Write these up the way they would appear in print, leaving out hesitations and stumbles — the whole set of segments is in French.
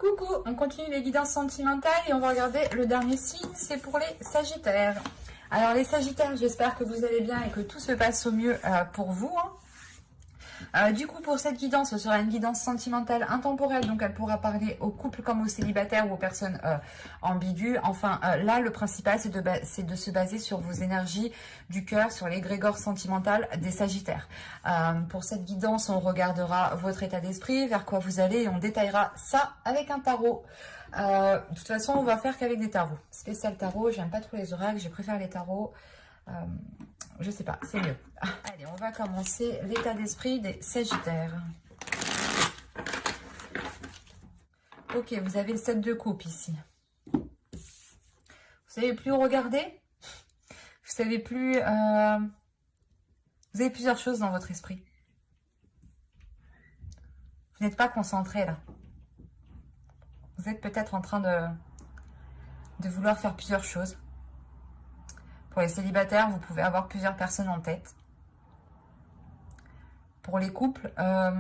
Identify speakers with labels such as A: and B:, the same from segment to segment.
A: Coucou, on continue les guidances sentimentales et on va regarder le dernier signe, c'est pour les Sagittaires. Alors les Sagittaires, j'espère que vous allez bien et que tout se passe au mieux pour vous. Du coup, pour cette guidance, ce sera une guidance sentimentale intemporelle, donc elle pourra parler aux couples comme aux célibataires ou aux personnes ambiguës. Enfin, là, le principal, c'est de se baser sur vos énergies du cœur, sur l'égrégore sentimental des Sagittaires. Pour cette guidance, on regardera votre état d'esprit, vers quoi vous allez, et on détaillera ça avec un tarot. De toute façon, on va faire qu'avec des tarots. Spécial tarot, j'aime pas trop les oracles, je préfère les tarots. Je sais pas, c'est mieux. Allez, on va commencer l'état d'esprit des Sagittaires. Ok, vous avez le 7 de coupe ici. Vous savez plus où regarder. Vous savez plus... Vous avez plusieurs choses dans votre esprit. Vous n'êtes pas concentré là. Vous êtes peut-être en train de vouloir faire plusieurs choses. Pour les célibataires, vous pouvez avoir plusieurs personnes en tête. Pour les couples, là,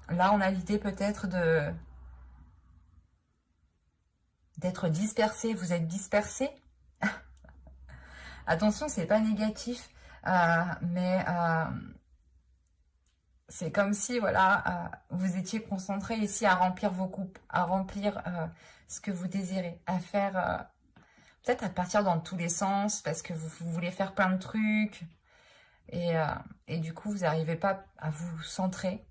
A: on a l'idée peut-être d'être dispersé. Vous êtes dispersé. Attention, c'est pas négatif, mais c'est comme si, voilà, vous étiez concentré ici à remplir vos coupes, à remplir ce que vous désirez, à faire... peut-être à partir dans tous les sens, parce que vous voulez faire plein de trucs. Et du coup, vous n'arrivez pas à vous centrer.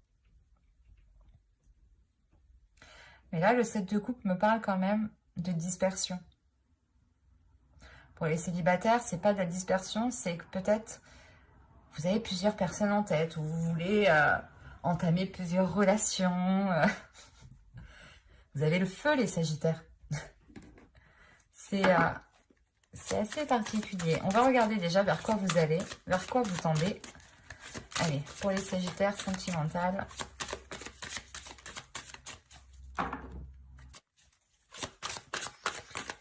A: Mais là, le 7 de coupe me parle quand même de dispersion. Pour les célibataires, c'est pas de la dispersion, c'est que peut-être vous avez plusieurs personnes en tête, ou vous voulez entamer plusieurs relations. Vous avez le feu, les Sagittaires. C'est assez particulier. On va regarder déjà vers quoi vous allez, vers quoi vous tendez. Allez, pour les Sagittaires sentimentales.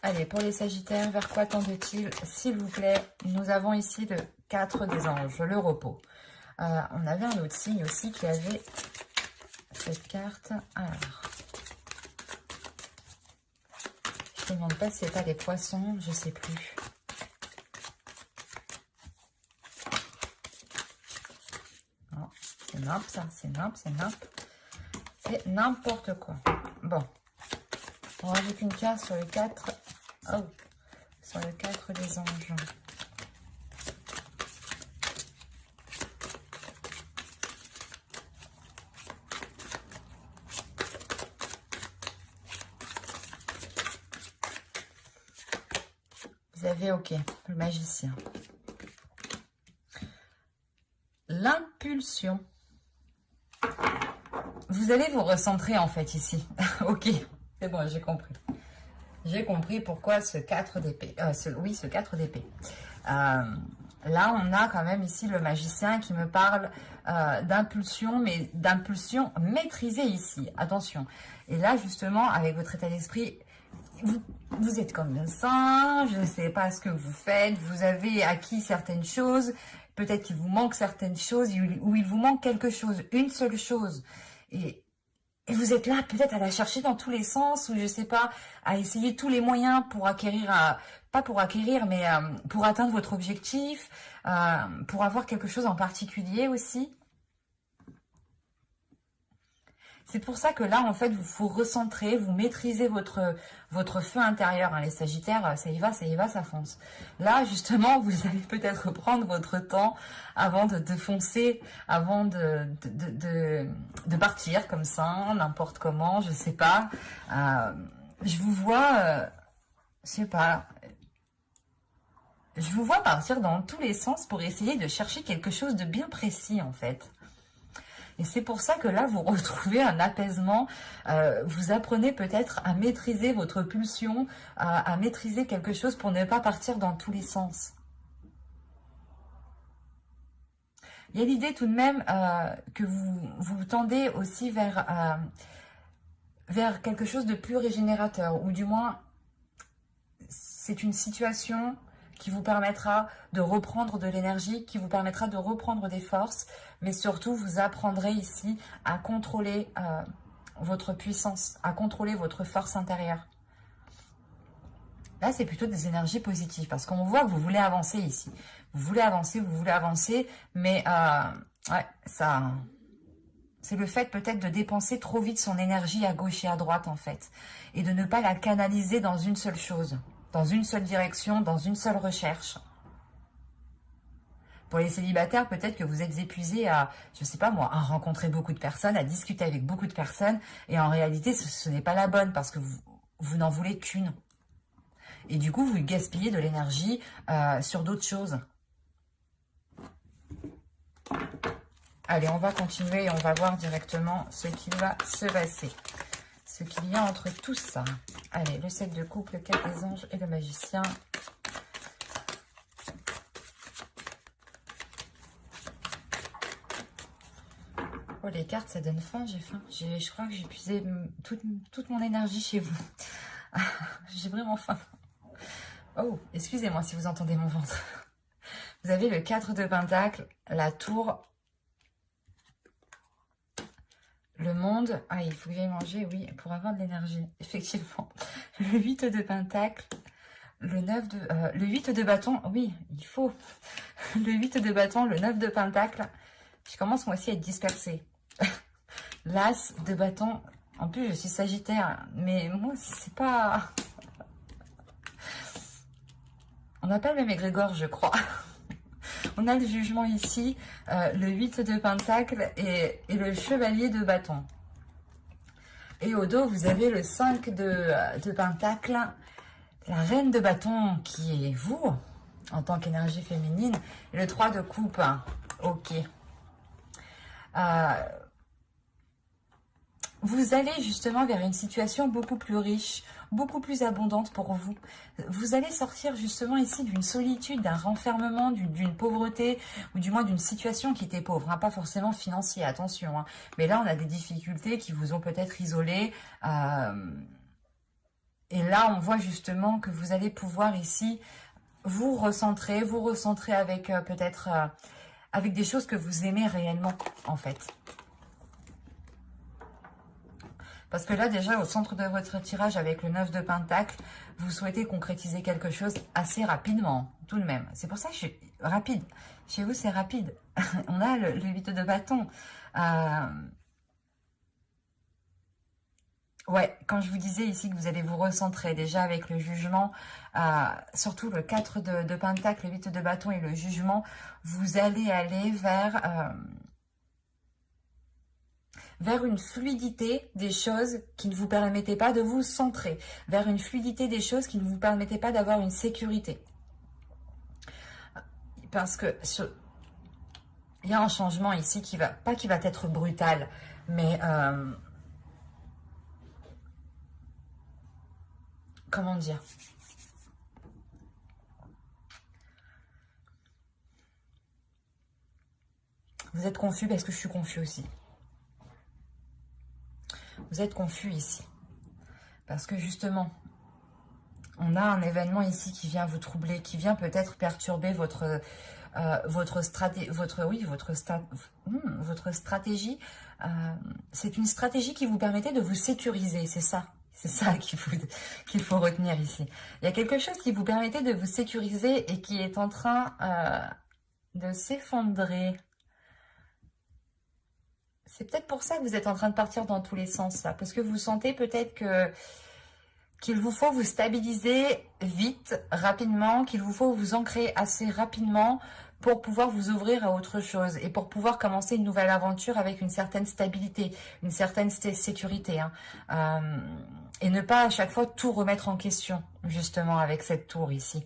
A: Allez, pour les Sagittaires, vers quoi tendent-ils, s'il vous plaît? Nous avons ici le 4 des anges, le repos. On avait un autre signe aussi qui avait cette carte. Alors... je ne me demande pas si c'est pas des poissons, je sais plus. Non, c'est nimp ça, c'est nimp, c'est nimp. C'est n'importe quoi. Bon, on rajoute une carte sur le 4. Oh, sur le 4 des anges. Vous avez, ok, le magicien. L'impulsion. Vous allez vous recentrer en fait ici. Ok, c'est bon, j'ai compris. J'ai compris pourquoi ce 4 d'épée. Ce 4 d'épée. Là, on a quand même ici le magicien qui me parle d'impulsion, mais d'impulsion maîtrisée ici. Attention. Et là, justement, avec votre état d'esprit... Vous êtes comme un singe, je ne sais pas ce que vous faites, vous avez acquis certaines choses, peut-être qu'il vous manque certaines choses, ou il vous manque quelque chose, une seule chose. Et vous êtes là peut-être à la chercher dans tous les sens, ou je ne sais pas, à essayer tous les moyens pour acquérir, pas pour acquérir, mais pour atteindre votre objectif, pour avoir quelque chose en particulier aussi. C'est pour ça que là, en fait, vous vous recentrez, vous maîtrisez votre feu intérieur. Hein, les Sagittaires, ça y va, ça fonce. Là, justement, vous allez peut-être prendre votre temps avant de foncer, avant de partir comme ça, n'importe comment, je sais pas. Je vous vois, je sais pas... je vous vois partir dans tous les sens pour essayer de chercher quelque chose de bien précis, en fait. Et c'est pour ça que là, vous retrouvez un apaisement. Vous apprenez peut-être à maîtriser votre pulsion, à maîtriser quelque chose pour ne pas partir dans tous les sens. Il y a l'idée tout de même que vous tendez aussi vers quelque chose de plus régénérateur. Ou du moins, c'est une situation... qui vous permettra de reprendre de l'énergie, qui vous permettra de reprendre des forces, mais surtout vous apprendrez ici à contrôler votre puissance, à contrôler votre force intérieure. Là, c'est plutôt des énergies positives parce qu'on voit que vous voulez avancer ici. Vous voulez avancer, mais ouais, ça, c'est le fait peut-être de dépenser trop vite son énergie à gauche et à droite en fait. Et de ne pas la canaliser dans une seule chose, dans une seule direction, dans une seule recherche. Pour les célibataires, peut-être que vous êtes épuisés à, je sais pas moi, à rencontrer beaucoup de personnes, à discuter avec beaucoup de personnes. Et en réalité, ce n'est pas la bonne parce que vous n'en voulez qu'une. Et du coup, vous gaspillez de l'énergie sur d'autres choses. Allez, on va continuer et on va voir directement ce qui va se passer. Ce qu'il y a entre tout ça. Allez, le 7 de coupe, le 4 des anges et le magicien. Oh, les cartes, ça donne faim, j'ai faim. Je crois que j'ai épuisé toute mon énergie chez vous. J'ai vraiment faim. Oh, excusez-moi si vous entendez mon ventre. Vous avez le 4 de Pentacle, la tour, le monde. Ah, il faut que j'aille manger, oui, pour avoir de l'énergie, effectivement. Le 8 de Pentacle, le 9 de... le 8 de bâton, oui, il faut. Le 8 de bâton, le 9 de Pentacle. Je commence moi aussi à être dispersée. L'As de bâton, en plus je suis Sagittaire, mais moi c'est pas... On n'a pas le même égrégore, je crois. On a le jugement ici, le 8 de Pentacle et le chevalier de bâton. Et au dos, vous avez le 5 de Pentacle, la reine de bâton qui est vous, en tant qu'énergie féminine, et le 3 de coupe. Ok. Vous allez justement vers une situation beaucoup plus riche, beaucoup plus abondante pour vous. Vous allez sortir justement ici d'une solitude, d'un renfermement, d'une pauvreté, ou du moins d'une situation qui était pauvre, hein, pas forcément financier, attention. Hein. Mais là, on a des difficultés qui vous ont peut-être isolé. Et là, on voit justement que vous allez pouvoir ici vous recentrer avec peut-être avec des choses que vous aimez réellement, en fait. Parce que là, déjà, au centre de votre tirage, avec le 9 de Pentacle, vous souhaitez concrétiser quelque chose assez rapidement, tout de même. C'est pour ça que je suis rapide. Chez vous, c'est rapide. On a le 8 de bâton. Ouais, quand je vous disais ici que vous allez vous recentrer déjà avec le jugement, surtout le 4 de Pentacle, le 8 de bâton et le jugement, vous allez aller vers une fluidité des choses qui ne vous permettait pas de vous centrer, vers une fluidité des choses qui ne vous permettait pas d'avoir une sécurité. Parce que il y a un changement ici qui va, pas qui va être brutal, mais comment dire ? Vous êtes confus parce que je suis confus aussi. Vous êtes confus ici. Parce que justement, on a un événement ici qui vient vous troubler, qui vient peut-être perturber votre stratégie. C'est une stratégie qui vous permettait de vous sécuriser, c'est ça. C'est ça qu'il faut retenir ici. Il y a quelque chose qui vous permettait de vous sécuriser et qui est en train de s'effondrer. C'est peut-être pour ça que vous êtes en train de partir dans tous les sens, là. Parce que vous sentez peut-être qu'il vous faut vous stabiliser vite, rapidement, qu'il vous faut vous ancrer assez rapidement pour pouvoir vous ouvrir à autre chose et pour pouvoir commencer une nouvelle aventure avec une certaine stabilité, une certaine sécurité. Hein. Et ne pas à chaque fois tout remettre en question, justement, avec cette tour ici.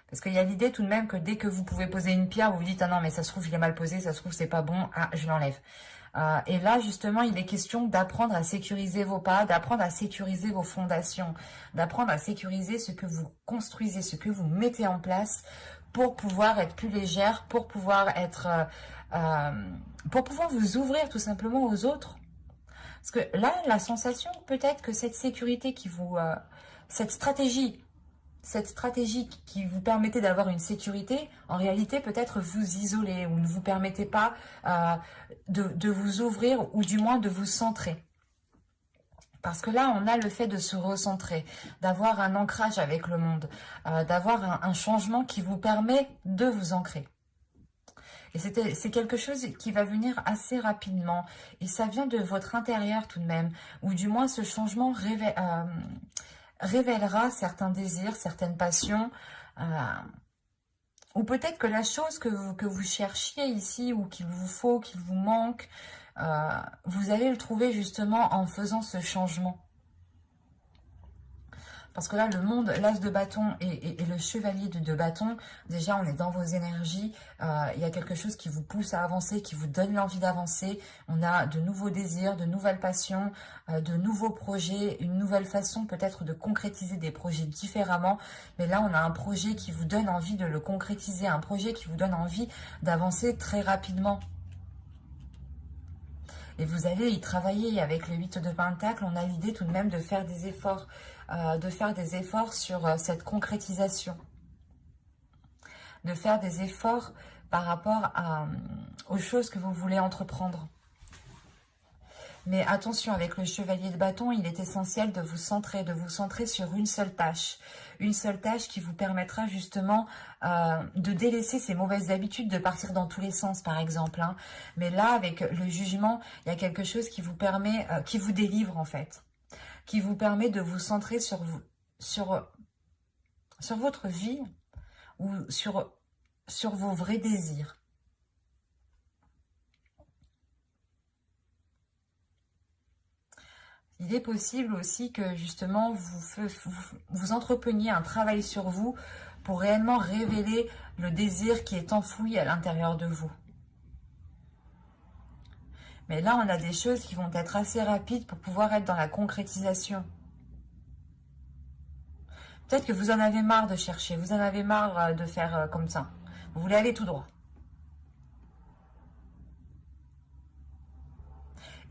A: Parce qu'il y a l'idée tout de même que dès que vous pouvez poser une pierre, vous vous dites « Ah non, mais ça se trouve, il est mal posé, ça se trouve, c'est pas bon, ah, je l'enlève ». Et là, justement, il est question d'apprendre à sécuriser vos pas, d'apprendre à sécuriser vos fondations, d'apprendre à sécuriser ce que vous construisez, ce que vous mettez en place pour pouvoir être plus légère, pour pouvoir vous ouvrir tout simplement aux autres. Parce que là, la sensation, peut-être que cette sécurité cette stratégie qui vous permettait d'avoir une sécurité, en réalité peut-être vous isoler ou ne vous permettez pas de vous ouvrir ou du moins de vous centrer. Parce que là, on a le fait de se recentrer, d'avoir un ancrage avec le monde, d'avoir un changement qui vous permet de vous ancrer. Et c'est quelque chose qui va venir assez rapidement. Et ça vient de votre intérieur tout de même. Ou du moins, ce changement révélera certains désirs, certaines passions. Ou peut-être que la chose que vous cherchiez ici, ou qu'il vous faut, qu'il vous manque, vous allez le trouver justement en faisant ce changement. Parce que là, le monde, l'as de bâton et le chevalier de bâton, déjà, on est dans vos énergies. Il y a quelque chose qui vous pousse à avancer, qui vous donne l'envie d'avancer. On a de nouveaux désirs, de nouvelles passions, de nouveaux projets, une nouvelle façon peut-être de concrétiser des projets différemment. Mais là, on a un projet qui vous donne envie de le concrétiser, un projet qui vous donne envie d'avancer très rapidement. Et vous allez y travailler avec le 8 de Pentacle. On a l'idée tout de même de faire des efforts. Sur cette concrétisation. De faire des efforts par rapport aux choses que vous voulez entreprendre. Mais attention, avec le chevalier de bâton, il est essentiel de vous centrer sur une seule tâche. Une seule tâche qui vous permettra justement de délaisser ces mauvaises habitudes, de partir dans tous les sens, par exemple. Hein. Mais là, avec le jugement, il y a quelque chose qui vous permet, qui vous délivre en fait. Qui vous permet de vous centrer sur votre vie ou sur vos vrais désirs. Il est possible aussi que justement vous entrepreniez un travail sur vous pour réellement révéler le désir qui est enfoui à l'intérieur de vous. Mais là, on a des choses qui vont être assez rapides pour pouvoir être dans la concrétisation. Peut-être que vous en avez marre de chercher, vous en avez marre de faire comme ça. Vous voulez aller tout droit.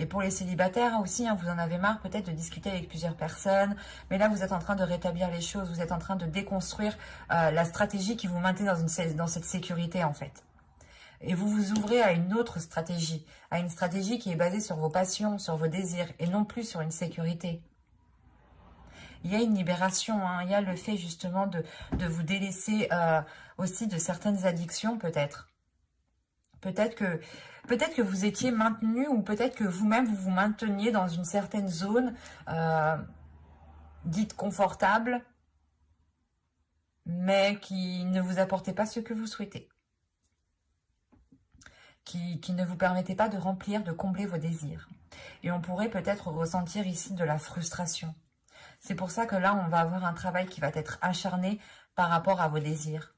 A: Et pour les célibataires aussi, hein, vous en avez marre peut-être de discuter avec plusieurs personnes. Mais là, vous êtes en train de rétablir les choses. Vous êtes en train de déconstruire la stratégie qui vous maintient dans cette sécurité en fait. Et vous vous ouvrez à une autre stratégie, à une stratégie qui est basée sur vos passions, sur vos désirs, et non plus sur une sécurité. Il y a une libération, hein, il y a le fait justement de vous délaisser aussi de certaines addictions peut-être. Peut-être que vous étiez maintenu, ou peut-être que vous-même vous vous mainteniez dans une certaine zone dite confortable, mais qui ne vous apportait pas ce que vous souhaitez. Qui ne vous permettait pas de remplir, de combler vos désirs. Et on pourrait peut-être ressentir ici de la frustration. C'est pour ça que là, on va avoir un travail qui va être acharné par rapport à vos désirs.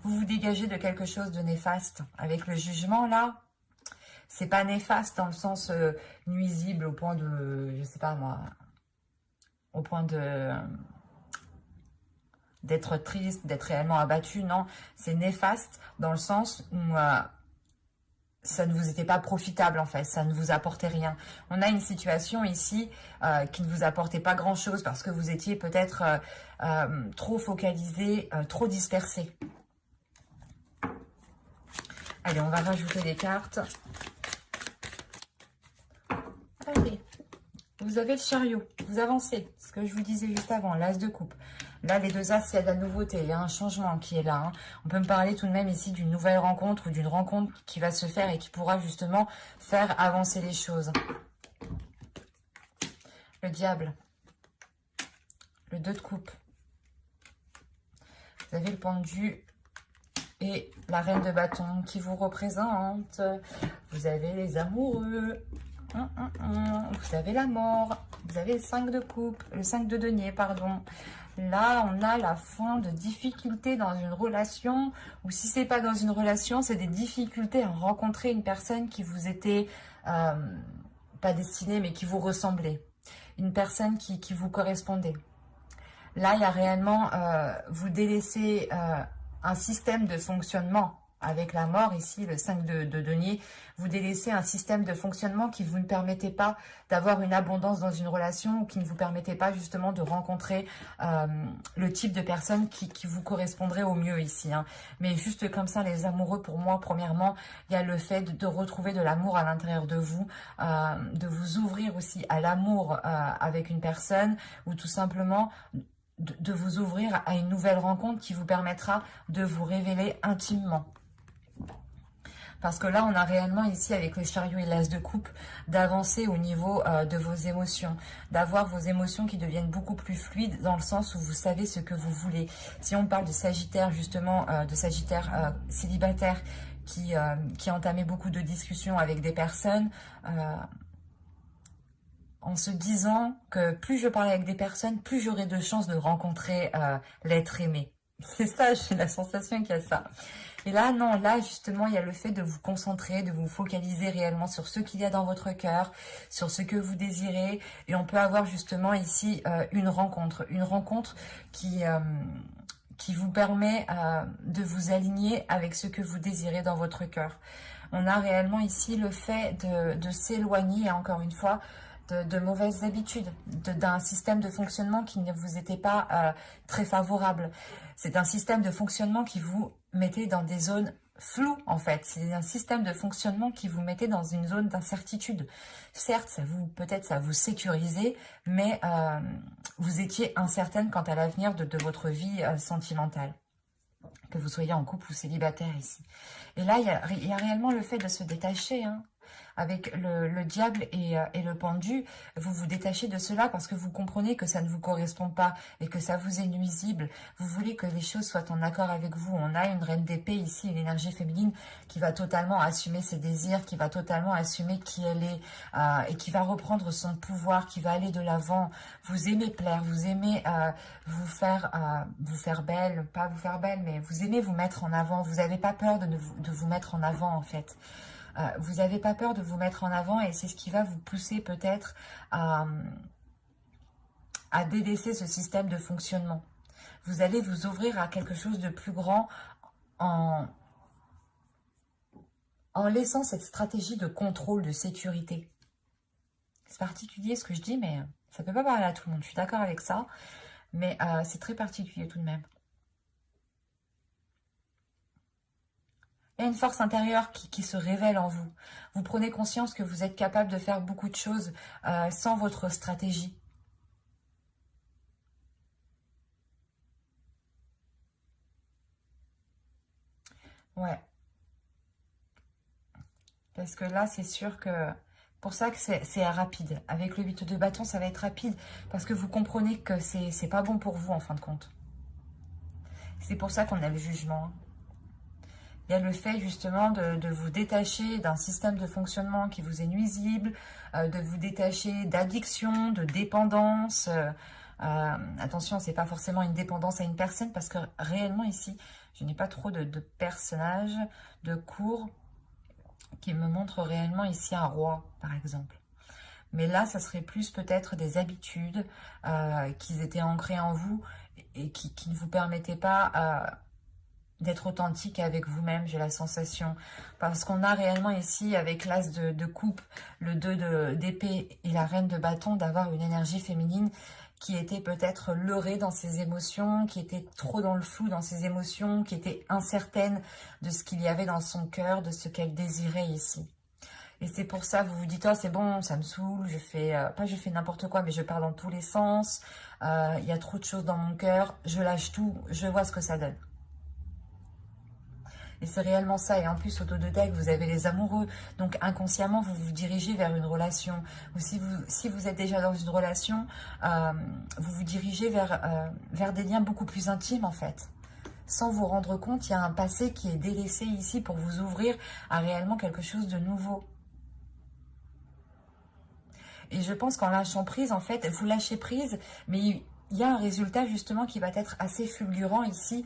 A: Vous vous dégagez de quelque chose de néfaste. Avec le jugement, là, c'est pas néfaste dans le sens nuisible au point de, je sais pas moi, au point de d'être triste, d'être réellement abattu. Non, c'est néfaste dans le sens où ça ne vous était pas profitable en fait, ça ne vous apportait rien. On a une situation ici qui ne vous apportait pas grand chose parce que vous étiez peut-être trop focalisé, trop dispersé. Allez, on va rajouter des cartes. Allez, vous avez le chariot, vous avancez, ce que je vous disais juste avant, l'as de coupe. Là, les deux as, il y a de la nouveauté, il y a un changement qui est là. Hein. On peut me parler tout de même ici d'une nouvelle rencontre ou d'une rencontre qui va se faire et qui pourra justement faire avancer les choses. Le diable. Le 2 de coupe. Vous avez le pendu et la reine de bâton qui vous représente. Vous avez les amoureux. Vous avez la mort. Vous avez le 5 de coupe. Le 5 de denier, pardon. Là, on a la fin de difficultés dans une relation, ou si c'est pas dans une relation, c'est des difficultés à rencontrer une personne qui vous était pas destinée, mais qui vous ressemblait. Une personne qui vous correspondait. Là, il y a réellement, vous délaissez un système de fonctionnement avec la mort ici, le 5 de denier, vous délaissez un système de fonctionnement qui vous ne permettait pas d'avoir une abondance dans une relation ou qui ne vous permettait pas justement de rencontrer le type de personne qui vous correspondrait au mieux ici. Hein. Mais juste comme ça, les amoureux, pour moi, premièrement, il y a le fait de retrouver de l'amour à l'intérieur de vous, de vous ouvrir aussi à l'amour avec une personne ou tout simplement de vous ouvrir à une nouvelle rencontre qui vous permettra de vous révéler intimement. Parce que là, on a réellement ici, avec le chariot et l'as de coupe, d'avancer au niveau de vos émotions, d'avoir vos émotions qui deviennent beaucoup plus fluides dans le sens où vous savez ce que vous voulez. Si on parle de Sagittaire, justement, de Sagittaire célibataire qui entamait beaucoup de discussions avec des personnes, en se disant que plus je parlais avec des personnes, plus j'aurais de chances de rencontrer l'être aimé. C'est ça, j'ai la sensation qu'il y a ça. Et là, non, là, justement, il y a le fait de vous concentrer, de vous focaliser réellement sur ce qu'il y a dans votre cœur, sur ce que vous désirez. Et on peut avoir justement ici une rencontre qui vous permet de vous aligner avec ce que vous désirez dans votre cœur. On a réellement ici le fait de s'éloigner, encore une fois, de mauvaises habitudes, d'un système de fonctionnement qui ne vous était pas très favorable. C'est un système de fonctionnement qui vous mettait dans des zones floues, en fait. C'est un système de fonctionnement qui vous mettait dans une zone d'incertitude. Certes, peut-être ça vous sécurisait, mais vous étiez incertaine quant à l'avenir de votre vie sentimentale. Que vous soyez en couple ou célibataire ici. Et là, il y a réellement le fait de se détacher, hein. Avec le diable et le pendu, vous vous détachez de cela parce que vous comprenez que ça ne vous correspond pas et que ça vous est nuisible. Vous voulez que les choses soient en accord avec vous. On a une reine d'épée ici, une énergie féminine qui va totalement assumer ses désirs, qui va totalement assumer qui elle est et qui va reprendre son pouvoir, qui va aller de l'avant. Vous aimez plaire, vous aimez vous faire belle, pas vous faire belle, mais vous aimez vous mettre en avant. Vous n'avez pas peur de vous mettre en avant en fait. Vous n'avez pas peur de vous mettre en avant et c'est ce qui va vous pousser peut-être à délaisser ce système de fonctionnement. Vous allez vous ouvrir à quelque chose de plus grand en laissant cette stratégie de contrôle, de sécurité. C'est particulier ce que je dis, mais ça ne peut pas parler à tout le monde. Je suis d'accord avec ça, mais c'est très particulier tout de même. Il y a une force intérieure qui se révèle en vous. Vous prenez conscience que vous êtes capable de faire beaucoup de choses sans votre stratégie. Ouais. Parce que là, c'est sûr que... Pour ça que c'est rapide. Avec le 8 de bâton, ça va être rapide. Parce que vous comprenez que c'est pas bon pour vous, en fin de compte. C'est pour ça qu'on a le jugement. Il y a le fait justement de vous détacher d'un système de fonctionnement qui vous est nuisible, de vous détacher d'addiction, de dépendance. Attention, c'est pas forcément une dépendance à une personne parce que réellement ici, je n'ai pas trop de personnages, de cours qui me montrent réellement ici un roi, par exemple. Mais là, ça serait plus peut-être des habitudes qui étaient ancrées en vous et qui ne vous permettaient pas... d'être authentique avec vous-même, j'ai la sensation. Parce qu'on a réellement ici, avec l'as de coupe, le 2 d'épée et la reine de bâton, d'avoir une énergie féminine qui était peut-être leurrée dans ses émotions, qui était trop dans le flou dans ses émotions, qui était incertaine de ce qu'il y avait dans son cœur, de ce qu'elle désirait ici. Et c'est pour ça, vous vous dites, oh c'est bon, ça me saoule, je fais n'importe quoi, mais je parle dans tous les sens, il y a trop de choses dans mon cœur, je lâche tout, je vois ce que ça donne. Et c'est réellement ça. Et en plus, au dos de deck, vous avez les amoureux. Donc, inconsciemment, vous vous dirigez vers une relation. Ou si vous êtes déjà dans une relation, vous vous dirigez vers des liens beaucoup plus intimes, en fait. Sans vous rendre compte, il y a un passé qui est délaissé ici pour vous ouvrir à réellement quelque chose de nouveau. Et je pense qu'en lâchant prise, en fait, vous lâchez prise, mais il y a un résultat, justement, qui va être assez fulgurant ici.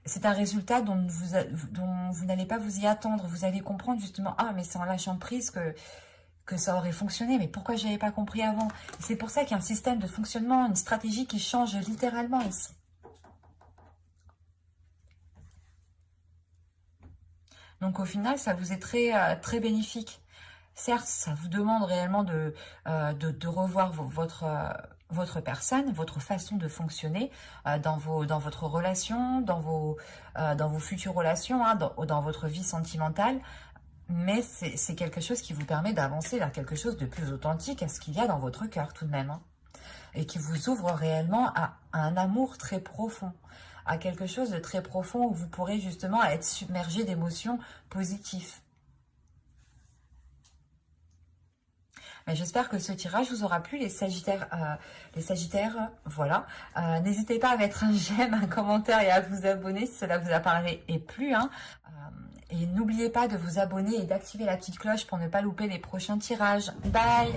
A: C'est un résultat dont vous n'allez pas vous y attendre. Vous allez comprendre justement, ah mais c'est en lâchant prise que ça aurait fonctionné. Mais pourquoi je n'avais pas compris avant? C'est pour ça qu'il y a un système de fonctionnement, une stratégie qui change littéralement ici. Donc au final, ça vous est très bénéfique. Certes, ça vous demande réellement de revoir votre personne, votre façon de fonctionner dans votre relation, dans vos futures relations, hein, dans votre vie sentimentale. Mais c'est quelque chose qui vous permet d'avancer vers quelque chose de plus authentique à ce qu'il y a dans votre cœur tout de même. Hein, et qui vous ouvre réellement à un amour très profond, à quelque chose de très profond où vous pourrez justement être submergé d'émotions positives. J'espère que ce tirage vous aura plu, les Sagittaires. Voilà. N'hésitez pas à mettre un j'aime, un commentaire et à vous abonner si cela vous a parlé et plu. Hein. Et n'oubliez pas de vous abonner et d'activer la petite cloche pour ne pas louper les prochains tirages. Bye!